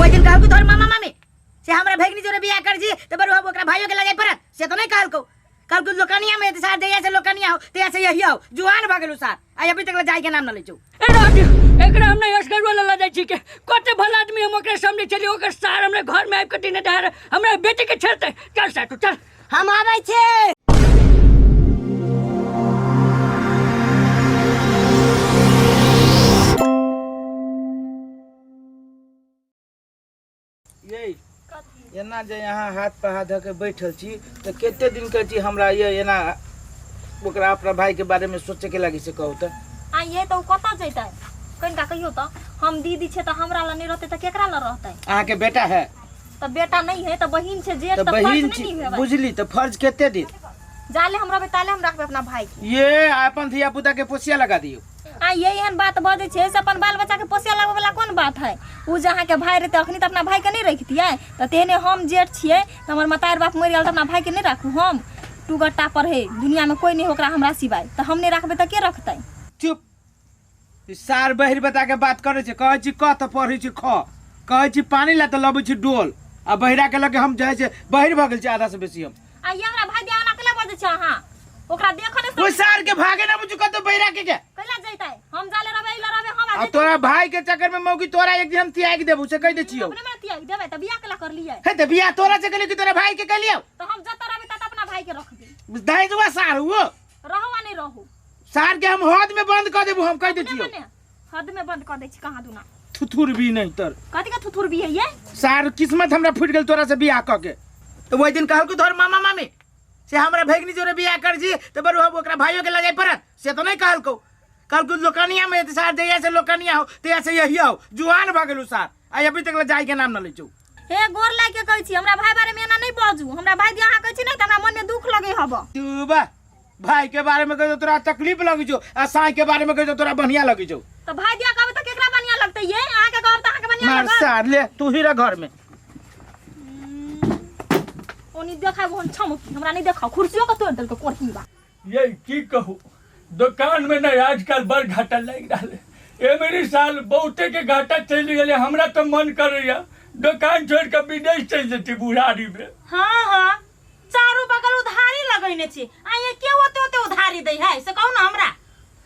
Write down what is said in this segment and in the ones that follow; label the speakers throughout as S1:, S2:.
S1: वो दिन कहल तोर मामा मामी से हमरा भगनी जोरे बियाह कर जी तो बरु हम ओकरा भाइयों के लगे परत से तो नहीं कहल को कल कुछ लोकनिया में सार देया से लोकनिया हो तेया से यही आओ जुआन भागलु सार आ अभी तक जाय के नाम न ले छौ
S2: ए राजू एकरा हम नहीं असगर वाला ला जाय छी के कते भला आदमी हम ओकरा सामने चली ओकर सार हमरे घर में आब के दिन डार हमरा बेटी के छेड़ते चल साटू चल
S1: हम आबै छे।
S3: ये एना जे यहाँ हाथ पर हाथ धके बैठल छी तो केते दिन के छी हमरा ये एना ओकरा अपना भाई के बारे में सोचे के लागी से कहू त
S4: आ ये तो कता जैतै कनिका कहियो त हम दीदी छे त हमरा ला नहीं रहते त केकरा ला रहतै
S3: अहाँ के बेटा है
S4: त बेटा नहीं है त बहिन छे जेठ
S3: तो
S4: त
S3: बहिन
S4: फर्ज
S3: छी
S4: नहीं है
S3: बुझली तो फर्ज केते दिन
S4: जाले हमरा बेटाले हम रखबे अपना भाई के
S3: ये अपन धिया पुता के पोसिया लगा दियो
S4: आ ये एहन बात बजे छे से अपन बाल बच्चा के पोसिया लगबे वाला कोन बात है उ जहां के भाई रहते अखनी त अपना भाई के नहीं रखतियै त तेने हम जेठ छियै त हमर मतार बाप मरि गेल त अपना भाई के नहीं राखू हम टू गट्टा पर है दुनिया में कोई नहीं ओकरा हमरा सिवाय त हम नहीं रखबे त के रखतै
S3: चुप सार बहिर बता के बात करे छे कहै छी क त पढ़ै छी ख कहै छी पानी ला त लबै छी डोल आ बहिरा के लगे हम जाय छे बहिर भ गेल छी आधा से बेसी हम
S4: आ ये हमरा भाई देवना केला बजे छे अहां ओकरा देखने से
S3: ओइ सार के भागे ना मुझे कतो बहिरा के
S4: कैला जैतै हम जाले रहबे इला रहबे हम
S3: आ तोरा भाई के चक्कर में मौगी तोरा एक दिन हम त्याग देबू से कह दे छियो
S4: अपने में त्याग देबे त बियाह केला कर लियै
S3: हे त बियाह तोरा से कलियो कि तोरा भाई के कलियो
S4: तो हम जत रहबे त अपना भाई के रख दे
S3: दाई दुआ सार वो
S4: रहू आ नहीं रहू
S3: सार के हम हद में बंद कर देबू हम कह दे छियो
S4: हद में बंद कर दै छी कहां दुना
S3: थुथुर भी नहीं तर
S4: कथि का थुथुर भी है ये
S3: सार किस्मत हमरा फूट गेल तोरा से बियाह क के तो वही दिन कहल को तोर मामा मामी से हमरा भगनी जोरे बियाह कर जी तो बरु हम ओकरा भाइयों के लगे परत से तो नहीं कहल को कल कुछ लोकनिया में सार देया से लोकनिया हो तेया से यही आओ जुआन भागलु सार आ अभी तक जाय के नाम न ले छौ
S4: हे गोर लाग के कहै छी हमरा भाई बारे में एना नहीं बाजू हमरा भाई दिया कहै छी नहीं त हमरा मन में दुख लगे हबो
S3: तू बा भाई के बारे में कह तोरा तकलीफ लगी छौ आ साई के बारे में कह तोरा बढ़िया लगी छौ
S4: तो भाई दिया कहबे त केकरा बढ़िया लगतै ये आहा के कहब त आहा के बढ़िया
S3: मार
S4: लगत
S3: सार ले तू ही रह घर में
S4: ओनी देखा वो छमकी हमरा नहीं देखा कुर्सियों का तोड़ दल के कोठी बा
S2: ये की कहूँ दुकान में नहीं आजकल बड़ घाटा लग रहा है ए मेरी साल बहुते के घाटा चल गए हमरा तो मन कर रही दुकान छोड़ के विदेश चल जेती बुढ़ारी में
S1: हां हां चारों बगल उधारी लगैने छी आ ये के होते उधारी दै है से कहू ना हमरा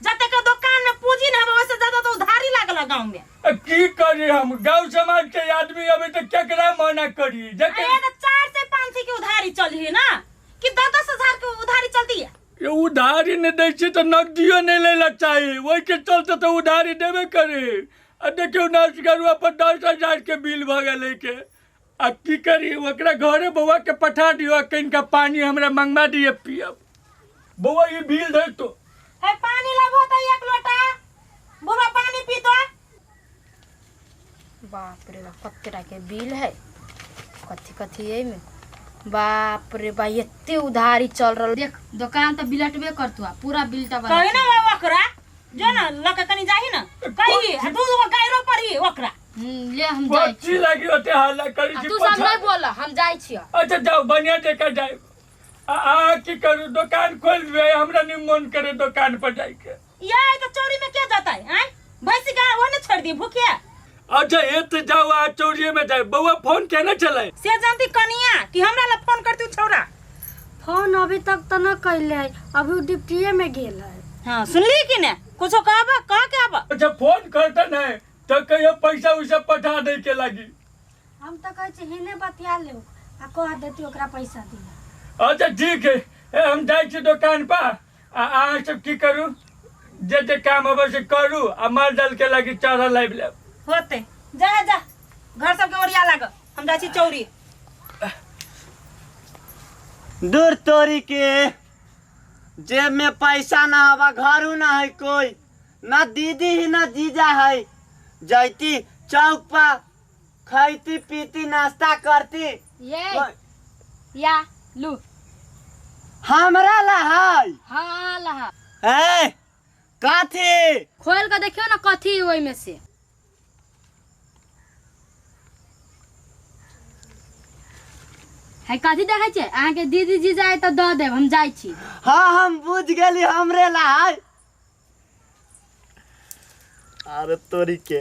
S1: जते के दुकान में पूंजी न है वैसे ज्यादा तो उधारी लागल गांव में
S2: की करी हम गांव समाज के आदमी अभी तो केकरा मना करी जके
S1: ये तो 4 से 5 की उधारी चली है ना कि 10,000 की उधारी चलती है
S2: ये उधारी नहीं दे छी तो नकदियो नहीं लेला चाहिए वही के चलते तो उधारी देवे करे आ देखियो नर्सगरुआ पर 10,000 के बिल भ गेले के आ की करी ओकरा घरे बउआ के पठा दियो कनिका पानी हमरा मंगवा दिए पियब बउआ ये बिल दे तो
S1: है पानी लाबो त एक लोटा बुआ पानी पी तो
S5: बाप रे बाप कतेरा के बिल है कथी कथी है में बाप रे बा एते उधारी चल रहल देख दुकान तो बिलटबे करतुआ पूरा बिलटा बना
S1: कहि ना ओकरा जो ना लक कनी जाही ना कहि आ दूध को गायरो पड़ी ओकरा
S5: ले हम जाई
S2: अच्छी लगी होते हल्ला करी छी
S5: तू सब नहीं बोल हम जाई छियो
S2: अच्छा जाओ बढ़िया देकर जाए आ की करू दुकान खोल दे हमरा नहीं मन करे दुकान पर जाए के
S1: ये तो चोरी में क्या जाता है हैं भैंसी का वो न छोड़ दी भूखिया
S2: अच्छा ये तो जाओ आ चौरिये में जाए बउआ फोन केना चलाए
S1: से जानती कनिया कि हमरा ला फोन करती छौरा
S6: फोन अभी तक तो न कैले है अभी डिप्टीए में गेल है
S1: हां सुनली कि ने कुछो कहबा कह के आबा
S2: अच्छा फोन करता नहीं तो कहियो पैसा उसे पठा दे के लगी
S6: हम तो कहै छी हेने बतिया ले आ कह देती ओकरा पैसा दिया
S2: अच्छा ठीक है हम जाए छी दुकान पर आ सब की करू जे काम होबे से करू आ माल डाल के लगी चारा लाइब ले
S1: होते जा जा घर सब के ओरिया लाग हम जाई छी चौरी
S7: दूर तोरी के जेब में पैसा ना हवा घरू ना है कोई ना दीदी ही ना जीजा है जैती चौक पर खाती पीती नाश्ता करती
S5: ये या लू
S7: हमरा ला है
S5: हां लहा
S7: ए काथी
S5: खोल के देखियो ना कथी ओइ में से है कथी देखै छै अहाँ के दीदी जी जाए त द देब हम जाई छी
S7: हाँ हम बुझ गेली हमरे ला है अरे तोरी के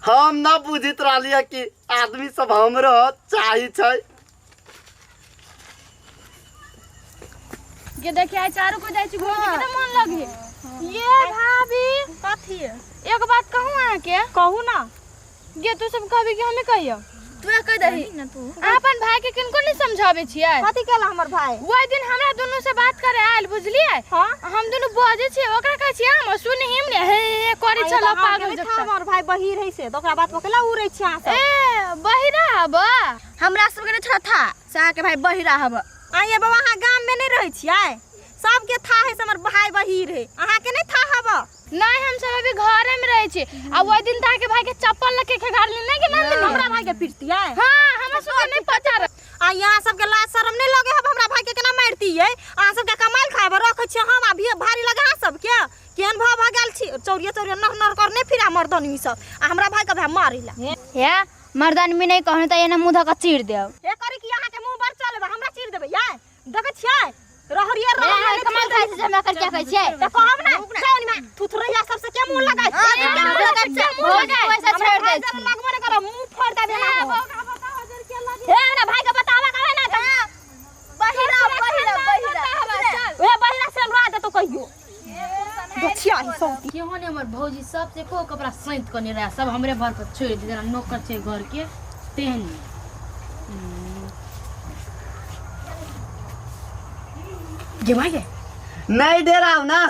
S7: हम ना बुझित रहलिए कि आदमी सब हमरो चाही छै।
S5: ये देखिए आई चारू को जाई छी घूमे कितना मन लगे। ये भाभी
S4: कथी
S5: एक बात कहूं अहाँ के
S4: कहू ना।
S5: ये तू सब कहबे कि हमें कहियो
S4: तू कह दही ना तू
S5: अपन भाई के किनको नहीं समझावे छियै।
S4: कथी केला हमर भाई
S5: वो दिन हमरा दोनों से बात करे आयल बुझलिए।
S4: हां
S5: हम दोनों बजे छी ओकरा कहै छी हम सुन हिम ने हे करै छलो पागल जका।
S4: हमर भाई बहिर है से तो ओकरा बात पकेला उरै छी अहाँ सब।
S5: ए बहिरा हब
S4: हमरा सब के छोड़ा था सा के भाई बहिरा हब। आइए बाबा अहाँ गांव में नहीं रहै छियै सबके था है से हमर भाई बहिर है अहाँ के नहीं था हब।
S5: नहीं हम सब अभी घरे में रहे छी आ वो दिन ता के भाई के चप्पल लके के घर ले नहीं के नंद
S4: हमरा भाई के पिटती है।
S5: हां हमरा सब के नहीं पता
S4: आ यहाँ सब के लाज शरम नहीं लगे हब हमरा भाई के केना मारती है। अहाँ सब के कमाल खाए रखै छी हम अभी भारी लगा सब के केहन भाव गेल छी चौरिया चौरिया नह नह करने फिरा मर्दनी सब आ हमरा भाई के भाई मारिला।
S5: हे मर्दान में नहीं कहने त एने मुंह धक चीर देव।
S4: ए करी कि अहाँ के मुंह बर चलेबा हमरा चीर देबै यार देखै छियै रहरिया
S5: ए कमाल खाइ छै हमरा कर क्या कहै छै
S4: त कहब ना जाउनी में थुथरैया सबसे के मुंह लगाइ छै मुंह
S5: वैसा छोड़ दे छी
S4: लगबो न कर मुंह फोड़ देबे ना हे हमरा भाई के बतावा कहै ना बहिरा ए बहिरा से लुआ दे तो कहियो बचिया ही सब
S5: केहो ने हमर भौजी सब से को कपड़ा सैंत कने रहा सब हमरे भर पर छोड़ दे जना नौकर छै घर के तेहन
S1: जे भाई
S7: नहीं डेराव ना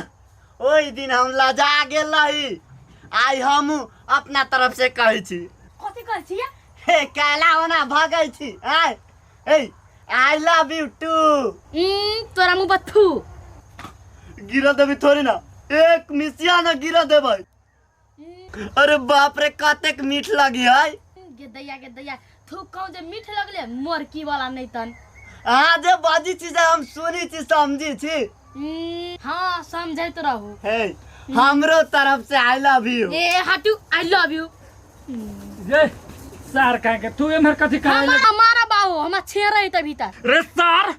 S7: ओई दिन हम लजा गेल रही आई हम अपना तरफ से कहै छी।
S1: कथि कहै छी
S7: हे काला होना भागै छी आय ए आई लव यू टू
S5: तोरा मुंह बथू
S7: गिरा देबी थोड़ी ना एक मिसिया ना गिरा देबै। अरे बाप रे कतेक मीठ लगी है
S5: के दैया थूक कहूं जे मीठ लगले मोरकी वाला नहीं तन
S7: हाँ जे बाजी चीज हम सुनी छी समझी छी।
S5: हां समझैत रहू
S7: हे हमरो तरफ से आई लव यू।
S5: ए हटू आई लव यू
S2: ये सार कह के तू एमहर कथी करे
S5: हमारा बाबू हम छेरै त भीतर
S2: रे सार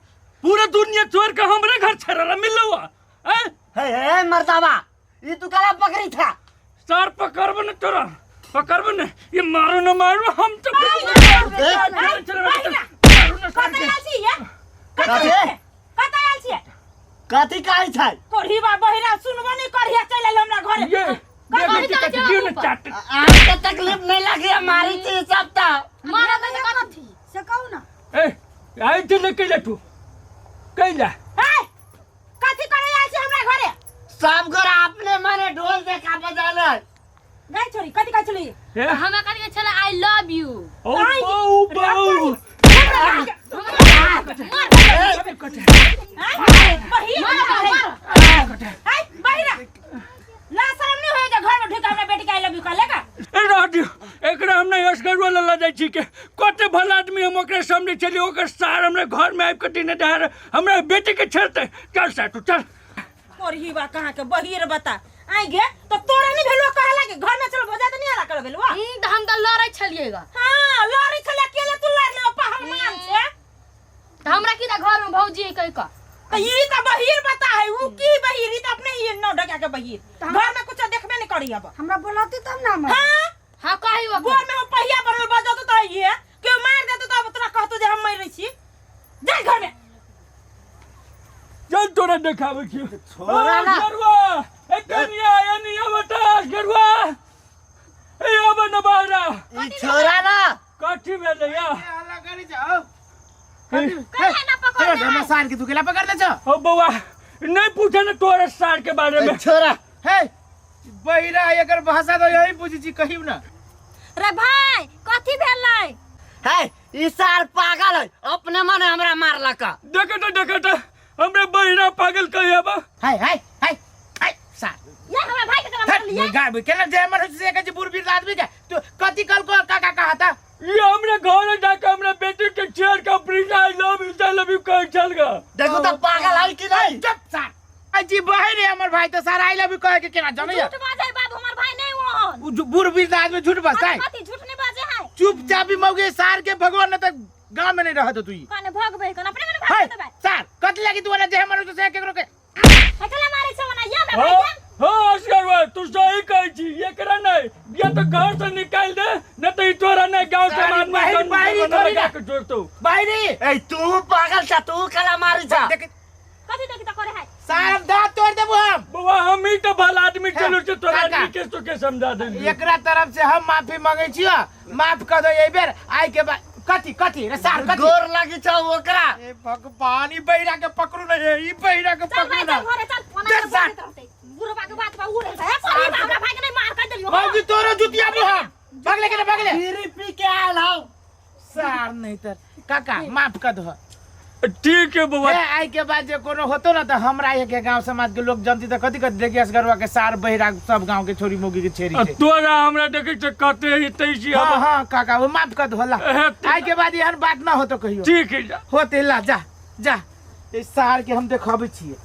S2: पूरा दुनिया छोड़ के हमरे घर छेरा मिलवा हैं।
S7: हे मर्दावा ये तू काला पकड़ी था
S2: सार पकड़ब न तोरा पकड़ब न ये मारो न मारो हम तो
S7: कथी कहै छै
S1: कोढ़ी बा बहिरा सुनबो नहीं करिया चल आइल हमरा घरे
S2: ये बेटी कथी दियो न चाट
S7: आपके तकलीफ नहीं लगी हमारी चीज सब था
S5: मारा दे कथी
S6: से कहू ना
S2: ए आई तू लेके जा तू कैला
S1: ए कथि करे आइ छी हमरा घरे
S7: सब घर आपने माने ढोल देखा बजाना
S1: गई छोरी कथि कहै छली
S2: ए
S5: हमरा कहै छले आई लव यू
S2: ओ बाऊ
S1: बहिरा ला शरम नहीं होएगा घर में ढुका हमरा बेटी के आई लव यू कहलेगा
S2: राडियो एकरा हम नहीं असगर वाला ला जाई छी के कते भला आदमी हम ओकरे सामने चली ओकर सार हमरे घर में आइब के दिने दहार हमरा बेटी के छेड़ते चल सा तू चल
S1: कोढ़ी बा कहां के बहिर बता आई गे तो तोरा नहीं भेलो कहला के घर में चल बजा तो नहीं आला कर भेलवा
S5: हम त लड़ै छलिएगा
S1: हां लड़ी छले अकेले तू लड़ ले पा हम मान से
S5: त हमरा की दा घर में भौजी कहि का
S1: तो ये तो बहिर बता है वो की बहिर ये तो अपने ही नौ ढका के बहिर घर में कुछ देखबे नहीं करी अब
S6: हमरा बोलती तब ना हम
S1: हां
S5: हां कहि वो
S1: बोल में हम पहिया बनल बजत तो ये के मार देत तो अब तोरा कहतो जे हम मर रही छी जा घर में
S2: चल तोरा देखावे छी
S7: छोरा ना
S2: गरुआ ए कनिया एनिया बता गरुआ ए अब न बाहरा
S7: ई छोरा ना
S2: काठी में ले या
S3: हल्ला करी जाओ
S1: कहे ना पकड़
S3: चलो हम सार के तू केला पकड़ ले छ
S2: ओ बउआ नहीं पूछे न तोरे सार के बारे में
S7: छोरा
S3: हे बहिरा एकर भाषा तो यही बुझी छी कहियो ना
S4: रे भाई कथी भेलै
S7: है ई सार पागल है अपने मने हमरा मारला का
S2: देखत हमरे बहिरा पागल कहिया बा
S3: हाय सार
S4: ये हमरा भाई के केना मार लिया
S3: ये गाय केला जे हमर से के बुरबीर आदमी के तू कथी कल को का कहा था
S2: ये हमरे घर जाके हमरे बेटी के छेड़ के प्लीज आई लव यू कह चल गा
S7: देखो तो पागल है कि नहीं
S3: चुप सार अजी बहिर है हमर भाई तो सार आई लव यू कह के केना जाने
S4: झूठ बाजे बाबू हमर भाई नहीं वो
S3: उ बुरबीर आदमी झूठ बसता है
S4: कथी झूठ नहीं बाजे है
S3: चुपचाप ही मौगे सार के भगवान ने तक गांव में नहीं रहत तू
S4: काने भगबे कन अपने कने
S3: हाय
S4: भाग देबे
S3: सार कथी लगी तू ने जे हमर से केकरो के
S4: अकेला मारे छ ना या मैं
S2: हाँ?
S4: भाई
S2: हाँ असगरवा तू सही कहै छी एकरा नहीं या तो घर से निकाल दे न तो ई तोरा नहीं गांव से मान में लगा के जोड़तो
S3: बाहरी
S7: ए तू पागल छ तू कला मारी छ
S3: देख
S4: कथी देखि त करे है
S3: सार दांत तोड़ देबो हम
S2: बाबा हम ही तो भला आदमी चलो से तोरा
S3: काका।
S2: निके तो के समझा दे
S3: एकरा तरफ से हम माफी मांगे छियो माफ कर दो ए बेर आइ के बाद कथी रे सार कथी
S7: गोर लागी छ ओकरा
S3: ए भगवान ई बहिरा के पकड़ू ना ई बहिरा के
S4: चल
S3: पकड़ू
S4: भाई
S3: ना
S4: चल घरे चल
S3: चल
S4: ओना
S3: सार।
S4: बुढ़बा के बात बा उड़े है पर हमरा भाई के नहीं मार कर देलियो
S3: बाबूजी तोरो जुतिया भी हम भागले के भागले
S7: बीड़ी पी के आयल हौ
S3: सार नहीं तर काका माफ कर दो
S2: ठीक है बाबा
S3: ए आई के बाद जे कोनो होतो ना तो हमरा ये के गांव समाज के लोग जनती तो कथी कथी देखिए असगरवा के सार बहिरा सब गांव के छोरी मोगी के छेरी
S2: आ
S3: छे
S2: तोरा हमरा देखे से कहते ही तैसी
S3: हां
S2: हम
S3: हां काका वो माफ कर दो हल्ला
S2: तो-
S3: आई के बाद यहन बात ना हो तो कहियो
S2: ठीक है जा
S3: होते ला जा जा इस सार के हम देखाबे छिए